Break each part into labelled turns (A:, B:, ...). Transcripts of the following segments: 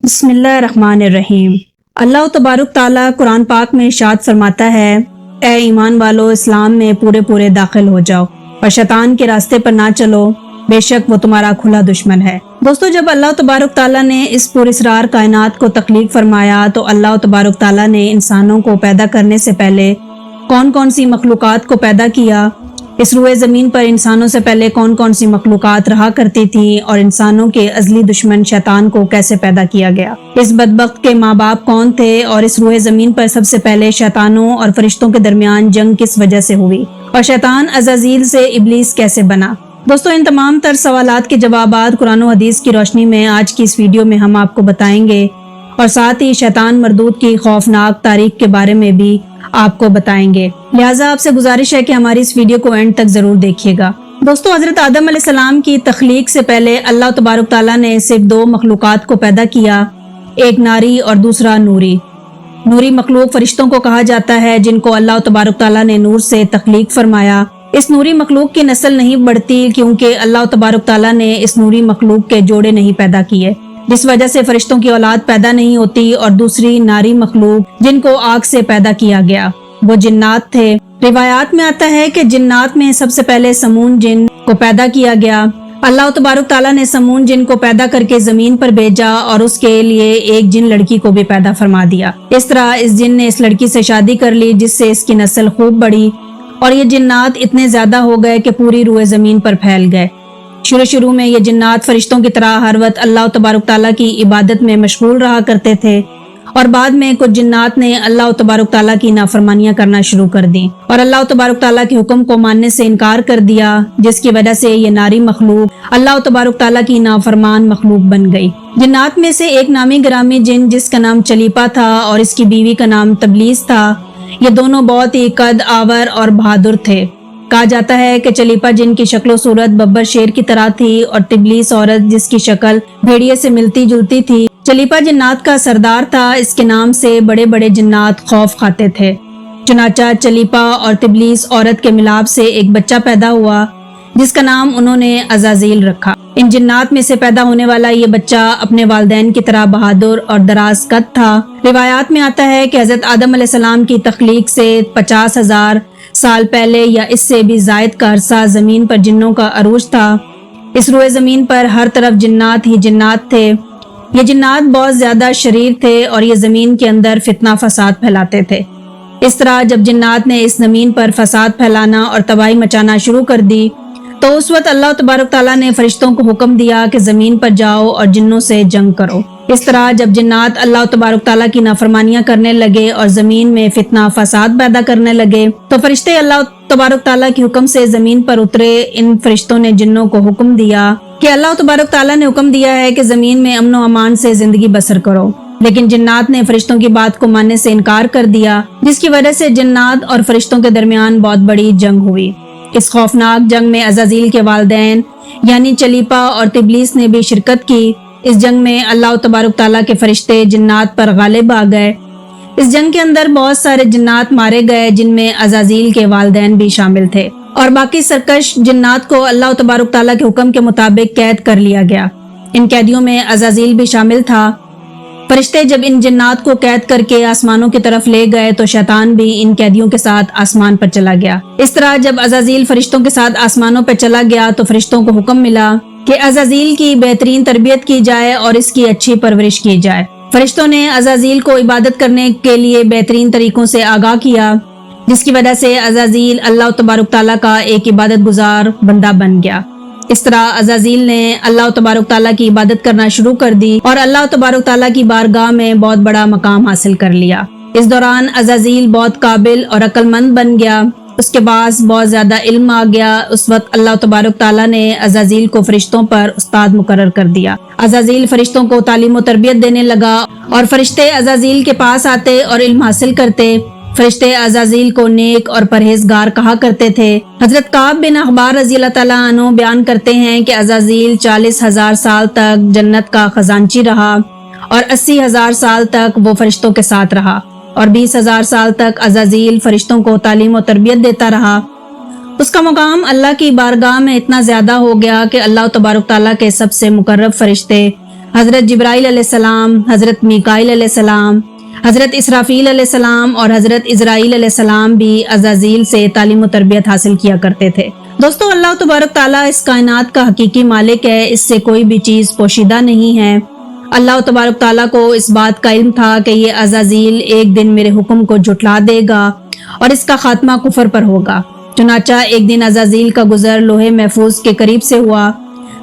A: بسم اللہ الرحمن الرحیم۔ اللہ تبارک تعالیٰ قرآن پاک میں ارشاد فرماتا ہے، اے ایمان والو، اسلام میں پورے داخل ہو جاؤ اور شیطان کے راستے پر نہ چلو، بے شک وہ تمہارا کھلا دشمن ہے۔ دوستو، جب اللہ تبارک تعالیٰ نے اس پراسرار کائنات کو تخلیق فرمایا تو اللہ تبارک تعالیٰ نے انسانوں کو پیدا کرنے سے پہلے کون کون سی مخلوقات کو پیدا کیا، اس روئے زمین پر انسانوں سے پہلے کون کون سی مخلوقات رہا کرتی تھی، اور انسانوں کے ازلی دشمن شیطان کو کیسے پیدا کیا گیا، اس بدبخت کے ماں باپ کون تھے، اور اس روئے زمین پر سب سے پہلے شیطانوں اور فرشتوں کے درمیان جنگ کس وجہ سے ہوئی، اور شیطان عزازیل سے ابلیس کیسے بنا۔ دوستو، ان تمام تر سوالات کے جوابات قرآن و حدیث کی روشنی میں آج کی اس ویڈیو میں ہم آپ کو بتائیں گے، اور ساتھ ہی شیطان مردود کی خوفناک تاریخ کے بارے میں بھی آپ کو بتائیں گے، لہٰذا آپ سے گزارش ہے کہ ہماری اس ویڈیو کو اینڈ تک ضرور دیکھیے گا۔ دوستو، حضرت آدم علیہ السلام کی تخلیق سے پہلے اللہ تبارک تعالیٰ نے صرف دو مخلوقات کو پیدا کیا، ایک ناری اور دوسرا نوری۔ نوری مخلوق فرشتوں کو کہا جاتا ہے، جن کو اللہ تبارک تعالیٰ نے نور سے تخلیق فرمایا۔ اس نوری مخلوق کی نسل نہیں بڑھتی کیونکہ اللہ تبارک تعالیٰ نے اس نوری مخلوق کے جوڑے نہیں پیدا کیے، جس وجہ سے فرشتوں کی اولاد پیدا نہیں ہوتی، اور دوسری ناری مخلوق جن کو آگ سے پیدا کیا گیا وہ جنات تھے۔ روایات میں آتا ہے کہ جنات میں سب سے پہلے سمون جن کو پیدا کیا گیا۔ اللہ تبارک تعالیٰ نے سمون جن کو پیدا کر کے زمین پر بھیجا اور اس کے لیے ایک جن لڑکی کو بھی پیدا فرما دیا۔ اس طرح اس جن نے اس لڑکی سے شادی کر لی، جس سے اس کی نسل خوب بڑھی، اور یہ جنات اتنے زیادہ ہو گئے کہ پوری روئے زمین پر پھیل گئے۔ شروع میں یہ جنات فرشتوں کی طرح ہر وقت اللہ تبارک تعالیٰ کی عبادت میں مشغول رہا کرتے تھے، اور بعد میں کچھ جنات نے اللہ تبارک تعالیٰ کی نافرمانیاں کرنا شروع کر دیں اور اللہ تبارک تعالیٰ کے حکم کو ماننے سے انکار کر دیا، جس کی وجہ سے یہ ناری مخلوق اللہ تبارک تعالیٰ کی نافرمان مخلوق بن گئی۔ جنات میں سے ایک نامی گرامی جن، جس کا نام چلیپا تھا اور اس کی بیوی کا نام تبلیس تھا، یہ دونوں بہت ہی قد آور اور بہادر تھے۔ کہا جاتا ہے کہ چلیپا جن کی شکل و صورت ببر شیر کی طرح تھی، اور تبلیس عورت جس کی شکل بھیڑیے سے ملتی جلتی تھی۔ چلیپا جنات کا سردار تھا، اس کے نام سے بڑے بڑے جنات خوف کھاتے تھے۔ چنانچہ چلیپا اور تبلیس عورت کے ملاپ سے ایک بچہ پیدا ہوا، جس کا نام انہوں نے عزازیل رکھا۔ ان جنات میں سے پیدا ہونے والا یہ بچہ اپنے والدین کی طرح بہادر اور دراز قد تھا۔ روایات میں آتا ہے کہ حضرت آدم علیہ السلام کی تخلیق سے 50,000 سال پہلے یا اس سے بھی زائد کا عرصہ زمین پر جنوں کا عروج تھا۔ اس روئے زمین پر ہر طرف جنات ہی جنات تھے۔ یہ جنات بہت زیادہ شریر تھے اور یہ زمین کے اندر فتنہ فساد پھیلاتے تھے۔ اس طرح جب جنات نے اس زمین پر فساد پھیلانا اور تباہی مچانا شروع کر دی تو اس وقت اللہ تبارک تعالیٰ نے فرشتوں کو حکم دیا کہ زمین پر جاؤ اور جنوں سے جنگ کرو۔ اس طرح جب جنات اللہ تبارک تعالیٰ کی نافرمانیاں کرنے لگے اور زمین میں فتنہ فساد پیدا کرنے لگے تو فرشتے اللہ تبارک تعالیٰ کے حکم سے زمین پر اترے۔ ان فرشتوں نے جنوں کو حکم دیا کہ اللہ تبارک تعالیٰ نے حکم دیا ہے کہ زمین میں امن و امان سے زندگی بسر کرو، لیکن جنات نے فرشتوں کی بات کو ماننے سے انکار کر دیا، جس کی وجہ سے جنات اور فرشتوں کے درمیان بہت بڑی جنگ ہوئی۔ اس خوفناک جنگ میں عزازیل کے والدین یعنی چلیپا اور تبلیس نے بھی شرکت کی۔ اس جنگ میں اللہ تبارک تعالیٰ کے فرشتے جنات پر غالب آ گئے۔ اس جنگ کے اندر بہت سارے جنات مارے گئے، جن میں عزازیل کے والدین بھی شامل تھے، اور باقی سرکش جنات کو اللہ تبارک تعالیٰ کے حکم کے مطابق قید کر لیا گیا۔ ان قیدیوں میں عزازیل بھی شامل تھا۔ فرشتے جب ان جنات کو قید کر کے آسمانوں کی طرف لے گئے تو شیطان بھی ان قیدیوں کے ساتھ آسمان پر چلا گیا۔ اس طرح جب عزازیل فرشتوں کے ساتھ آسمانوں پر چلا گیا تو فرشتوں کو حکم ملا کہ عزازیل کی بہترین تربیت کی جائے اور اس کی اچھی پرورش کی جائے۔ فرشتوں نے عزازیل کو عبادت کرنے کے لیے بہترین طریقوں سے آگاہ کیا، جس کی وجہ سے عزازیل اللہ تبارک تعالیٰ کا ایک عبادت گزار بندہ بن گیا۔ اس طرح عزازیل نے اللہ تبارک تعالیٰ کی عبادت کرنا شروع کر دی اور اللہ تبارک تعالیٰ کی بارگاہ میں بہت بڑا مقام حاصل کر لیا۔ اس دوران عزازیل بہت قابل اور عقل مند بن گیا، اس کے پاس بہت زیادہ علم آ گیا۔ اس وقت اللہ تبارک تعالیٰ نے عزازیل کو فرشتوں پر استاد مقرر کر دیا۔ عزازیل فرشتوں کو تعلیم و تربیت دینے لگا اور فرشتے عزازیل کے پاس آتے اور علم حاصل کرتے۔ فرشتے عزازیل کو نیک اور پرہیزگار کہا کرتے تھے۔ حضرت کعب بن احبار رضی اللہ تعالیٰ عنہ بیان کرتے ہیں کہ عزازیل 40,000 سال تک جنت کا خزانچی رہا اور 80,000 سال تک وہ فرشتوں کے ساتھ رہا، اور 20,000 سال تک عزازیل فرشتوں کو تعلیم و تربیت دیتا رہا۔ اس کا مقام اللہ کی بارگاہ میں اتنا زیادہ ہو گیا کہ اللہ تبارک تعالیٰ کے سب سے مقرب فرشتے حضرت جبرائیل علیہ السلام، حضرت میکائیل علیہ السلام، حضرت اسرافیل علیہ السلام اور حضرت اسرائیل علیہ السلام بھی عزازیل سے تعلیم و تربیت حاصل کیا کرتے تھے۔ دوستو، اللہ تبارک تعالیٰ اس کائنات کا حقیقی مالک ہے، اس سے کوئی بھی چیز پوشیدہ نہیں ہے۔ اللہ تبارک تعالیٰ کو اس بات کا علم تھا کہ یہ عزازیل ایک دن میرے حکم کو جھٹلا دے گا اور اس کا خاتمہ کفر پر ہوگا۔ چنانچہ ایک دن عزازیل کا گزر لوح محفوظ کے قریب سے ہوا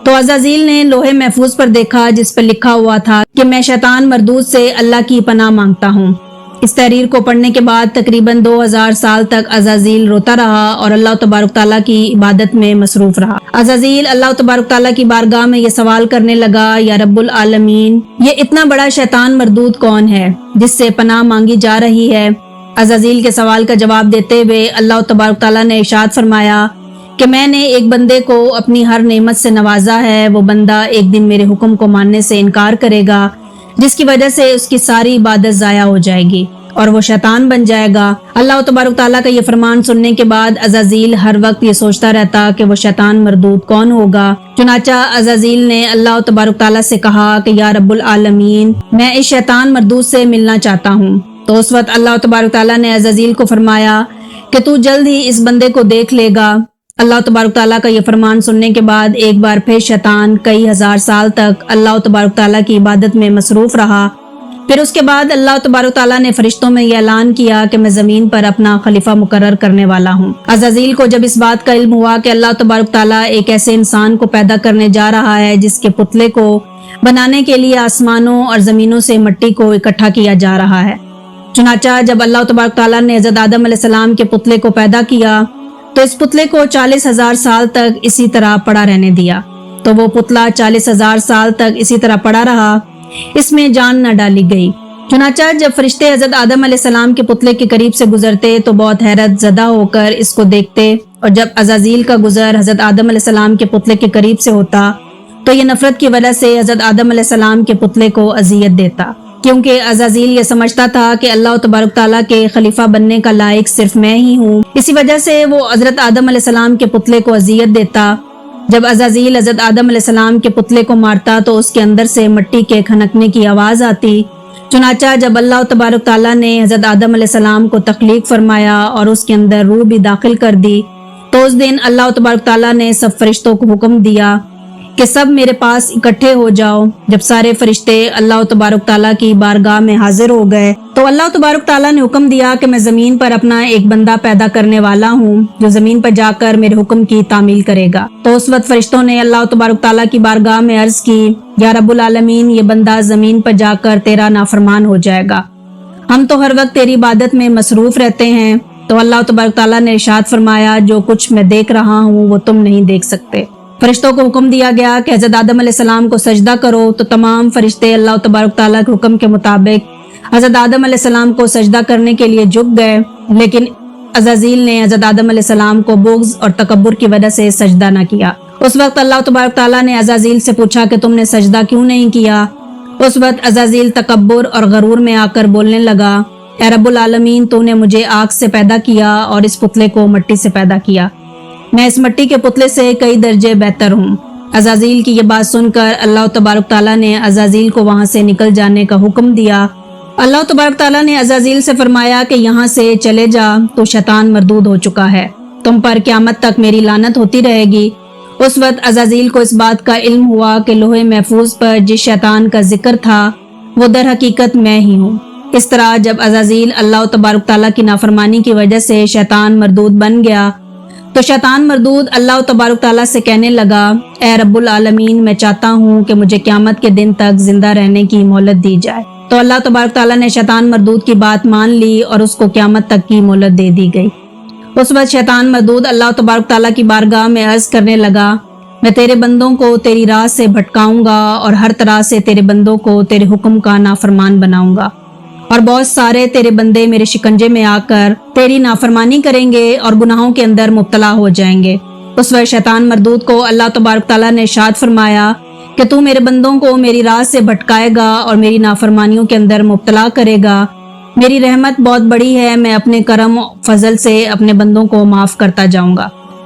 A: تو عزازیل نے لوح محفوظ پر دیکھا جس پر لکھا ہوا تھا کہ میں شیطان مردود سے اللہ کی پناہ مانگتا ہوں۔ اس تحریر کو پڑھنے کے بعد تقریباً 2000 سال تک عزازیل روتا رہا اور اللہ تبارک تعالیٰ کی عبادت میں مصروف رہا۔ عزازیل اللہ تبارک تعالیٰ کی بارگاہ میں یہ سوال کرنے لگا، یا رب العالمین، یہ اتنا بڑا شیطان مردود کون ہے جس سے پناہ مانگی جا رہی ہے؟ عزازیل کے سوال کا جواب دیتے ہوئے اللہ تبارک تعالیٰ نے ارشاد فرمایا کہ میں نے ایک بندے کو اپنی ہر نعمت سے نوازا ہے، وہ بندہ ایک دن میرے حکم کو ماننے سے انکار کرے گا جس کی وجہ سے اس کی ساری عبادت ضائع ہو جائے گی اور وہ شیطان بن جائے گا۔ اللہ تبارک تعالیٰ کا یہ فرمان سننے کے بعد عزازیل ہر وقت یہ سوچتا رہتا کہ وہ شیطان مردود کون ہوگا۔ چنانچہ عزازیل نے اللہ تبارک تعالیٰ سے کہا کہ یا رب العالمین، میں اس شیطان مردود سے ملنا چاہتا ہوں۔ تو اس وقت اللہ تبارک تعالیٰ نے عزازیل کو فرمایا کہ تو جلد ہی اس بندے کو دیکھ لے گا۔ اللہ تبارک تعالیٰ کا یہ فرمان سننے کے بعد ایک بار پھر شیطان کئی ہزار سال تک اللہ تبارک تعالیٰ کی عبادت میں مصروف رہا۔ پھر اس کے بعد اللہ تبارک تعالیٰ نے فرشتوں میں یہ اعلان کیا کہ میں زمین پر اپنا خلیفہ مقرر کرنے والا ہوں۔ عزازیل کو جب اس بات کا علم ہوا کہ اللہ تبارک تعالیٰ ایک ایسے انسان کو پیدا کرنے جا رہا ہے جس کے پتلے کو بنانے کے لیے آسمانوں اور زمینوں سے مٹی کو اکٹھا کیا جا رہا ہے، چنانچہ جب اللہ تبارک تعالیٰ نے حضرت آدم علیہ السلام کے پتلے کو پیدا کیا تو اس پتلے کو 40,000 سال تک اسی طرح پڑا رہنے دیا۔ تو وہ پتلا 40,000 سال تک اسی طرح پڑا رہا، اس میں جان نہ ڈالی گئی۔ چنانچہ جب فرشتے حضرت آدم علیہ السلام کے پتلے کے قریب سے گزرتے تو بہت حیرت زدہ ہو کر اس کو دیکھتے، اور جب عزازیل کا گزر حضرت آدم علیہ السلام کے پتلے کے قریب سے ہوتا تو یہ نفرت کی وجہ سے حضرت آدم علیہ السلام کے پتلے کو اذیت دیتا، کیونکہ عزازیل یہ سمجھتا تھا کہ اللہ تبارک تعالیٰ کے خلیفہ بننے کا لائق صرف میں ہی ہوں۔ اسی وجہ سے وہ حضرت آدم علیہ السلام کے پتلے کو اذیت دیتا۔ جب عزازیل حضرت آدم علیہ السلام کے پتلے کو مارتا تو اس کے اندر سے مٹی کے کھنکنے کی آواز آتی۔ چنانچہ جب اللہ تبارک تعالیٰ نے حضرت آدم علیہ السلام کو تخلیق فرمایا اور اس کے اندر روح بھی داخل کر دی تو اس دن اللہ تبارک تعالیٰ نے سب فرشتوں کو حکم دیا کہ سب میرے پاس اکٹھے ہو جاؤ۔ جب سارے فرشتے اللہ تبارک تعالیٰ کی بارگاہ میں حاضر ہو گئے تو اللہ تبارک تعالیٰ نے حکم دیا کہ میں زمین پر اپنا ایک بندہ پیدا کرنے والا ہوں جو زمین پر جا کر میرے حکم کی تعمیل کرے گا۔ تو اس وقت فرشتوں نے اللہ تبارک تعالیٰ کی بارگاہ میں عرض کی، یا رب العالمین، یہ بندہ زمین پر جا کر تیرا نافرمان ہو جائے گا، ہم تو ہر وقت تیری عبادت میں مصروف رہتے ہیں۔ تو اللہ تبارک تعالیٰ نے ارشاد فرمایا، جو کچھ میں دیکھ رہا ہوں وہ تم نہیں دیکھ سکتے۔ فرشتوں کو حکم دیا گیا کہ حضرت آدم علیہ السلام کو سجدہ کرو، تو تمام فرشتے اللہ تبارک تعالیٰ کے حکم کے مطابق حضرت آدم علیہ السلام کو سجدہ کرنے کے لیے جھک گئے، لیکن عزازیل نے حضرت آدم علیہ السلام کو بغض اور تکبر کی وجہ سے سجدہ نہ کیا۔ اس وقت اللہ تبارک تعالیٰ نے عزازیل سے پوچھا کہ تم نے سجدہ کیوں نہیں کیا؟ اس وقت عزازیل تکبر اور غرور میں آ کر بولنے لگا، اے رب العالمین، تو نے مجھے آگ سے پیدا کیا اور اس پتلے کو مٹی سے پیدا کیا، میں اس مٹی کے پتلے سے کئی درجے بہتر ہوں۔ عزازیل کی یہ بات سن کر اللہ تبارک تعالیٰ نے عزازیل کو وہاں سے نکل جانے کا حکم دیا۔ اللہ تبارک تعالیٰ نے عزازیل سے فرمایا کہ یہاں سے چلے جا، تو شیطان مردود ہو چکا ہے، تم پر قیامت تک میری لعنت ہوتی رہے گی۔ اس وقت عزازیل کو اس بات کا علم ہوا کہ لوح محفوظ پر جس شیطان کا ذکر تھا وہ در حقیقت میں ہی ہوں۔ اس طرح جب عزازیل اللہ تبارک تعالیٰ کی نافرمانی کی وجہ سے شیطان مردود بن گیا تو شیطان مردود اللہ تبارک تعالیٰ سے کہنے لگا، اے رب العالمین، میں چاہتا ہوں کہ مجھے قیامت کے دن تک زندہ رہنے کی مہلت دی جائے۔ تو اللہ تبارک تعالیٰ نے شیطان مردود کی بات مان لی اور اس کو قیامت تک کی مہلت دے دی گئی۔ اس وقت شیطان مردود اللہ تبارک تعالیٰ کی بارگاہ میں عرض کرنے لگا، میں تیرے بندوں کو تیری راہ سے بھٹکاؤں گا اور ہر طرح سے تیرے بندوں کو تیرے حکم کا نافرمان بناؤں گا، اور بہت سارے تیرے بندے میرے شکنجے میں آ کر تیری نافرمانی کریں گے اور گناہوں کے اندر مبتلا ہو جائیں گے۔ اس وقت شیطان مردود کو اللہ تبارک تعالیٰ نے ارشاد فرمایا کہ تو میرے بندوں کو میری راہ سے بھٹکائے گا اور میری نافرمانیوں کے اندر مبتلا کرے گا، میری رحمت بہت بڑی ہے، میں اپنے کرم و فضل سے اپنے بندوں کو معاف کرتا جاؤں گا۔